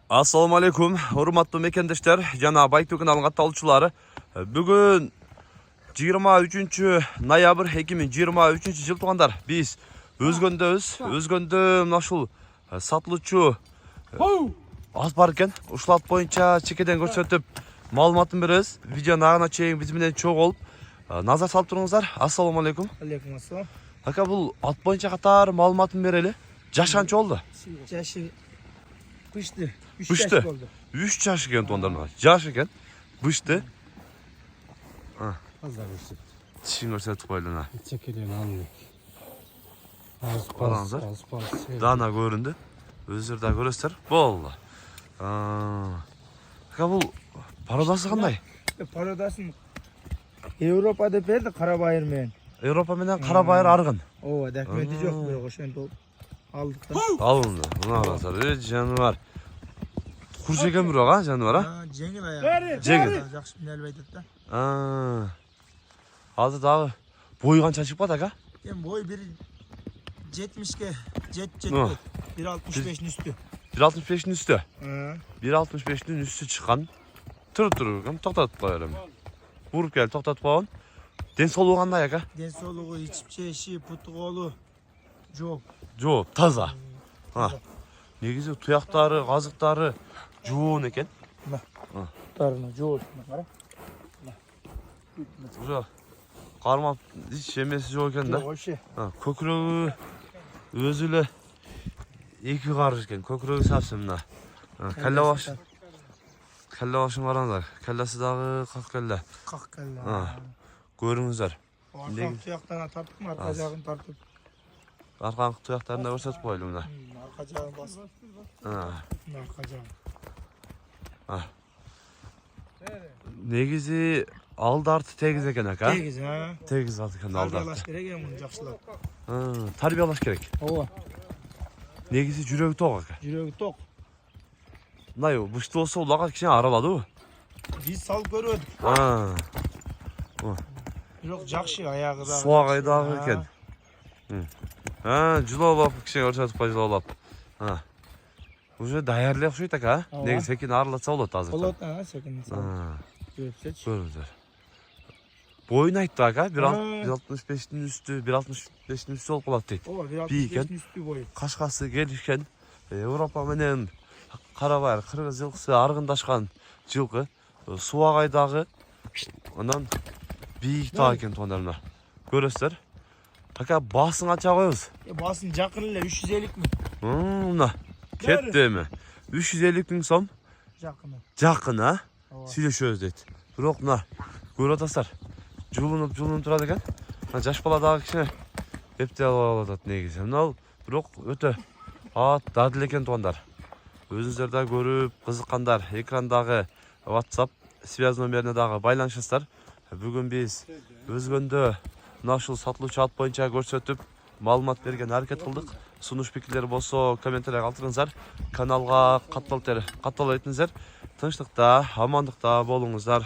Assalamu alaikum, hurmatlı mekendeshler, jana Baytu kanalının katılımcıları. Bugün 23 noyabr 2023 yıl tuğanlar. Biz özgöndöz naşul satılıçı az bar eken, uşlat boyunca çekeden görsetip malumatın beririz. Videonun ağına çeyin bizimden çok olup nazar salıp turыңыздар. Assalamu alaikum. Aleyküm assalam. Aka бұл at boyunca қатар malumatın bereli. Jaş kança oldu? Yaşı pişti. 3 Pişti. yaş oldu. 3 yaş eken tuğanlarına. Jaş eken. Pişti. Azar olsun. Tişin görsetip koyduğuna. Çekiliyor anlık. Az Balanzar. pas. Dana göründü. Özür de görürsler. Bolla. Aka бұл paradası qanday? Paradasın. Avrupa'da verdi Karabayır men. Europa menen Karabayır argın. O dokumenti yok böyle koşan dol. Aldık da. Alındı. Buna arasar. Canıvar. Kurşeken bir oğa canıvar ha? Cengil ayağı. Cengil. Жақсы мен әлбәйдет та. Hazır dağı boyu qancha çıkmadı aka? Hem boy 1.70'ge jet. 1.65'in üstü. 1.65'in üstü. 1.65'in 1.65'in üstü çıkan. Тұрып тоқтатып қоярым. Vurup gel toxtatып қойған. Денсаулығы қандай aka? Денсаулығы içi putu kolu жоқ. Жоқ, таза. Негізі тұяқтары, қазықтары жуын екен. Тарына жоқ. Қара. Уже қармап еш жемесі жоқ екен да. Вообще. Көкірегі өзілі екі қарыш екен. Көкірегі сәпсі мына. Кәлле башын қараңыздар. Кәллесі дағы қақ кәлле. Қақ кәлле. Көріңіздер. Arka tuyaqlarına tartıp mı? Arka jağını tartıp. Арқаңқы тұяқтарын да көрсетіп қойылды мына. Arka jağını basıp. Arka jağını. Негізі алды арты тегіз екен aka. Tegiz ha. Тегіз алды екен алды Tarbiyalaş арты. gerek ya bunu жақсылап. Тарбиялаш керек. Ова. Негізі жүрегі тоқ aka. Жүрегі тоқ. Мынай бұшты болса оларға кішкене аралады ғой. Biz salып көрөдік. Жоқ жақсы аяғы да. Суағайдағы екен. Жылаулап кішкене көрсетіп қой жылаулап. Уже даярлай ұқсайды aka. Негізі секен аралатса болады азыр. Болады ha секен салып. Көрсетші. Көріңіздер. Бойын айтты aka. 1.65'in üstü, 1.65'in üstü olup қалады дейді. Ова 1.65'in üstü boyu. Қашқасы келішкен Европа менен Қарабайыр қырғыз жылқысы арғындашқан жылқы Суағайдағы онан биік тау екен туғандарына. Көресіздер. Aka басын қанша қойыңыз? Басын жақын эле 350 мың. Мына кетті ме? 350 мың сом Жақыны. жақын а? Сөйлешөз дейді. Бірақ мына көріп отырсыздар. Жұлынып тұрады екен. Жаш баладағы кішкене ептеп алады негізі. Мынау бірақ өте дадыл екен туғандар. Өзіңіздер де көріп қызыққандар экрандағы WhatsApp связь номеріне дағы байланышыңыздар. Бүгін біз өзгөнді нашыл сатылушы ат бойынша көрсетіп малымат берген әрекет қылдық. Сұныш пікірлер болса комментарий қалдырыңыздар. Каналға қаттал етіңіздер. Тыныштықта, амандықта болыңыздар.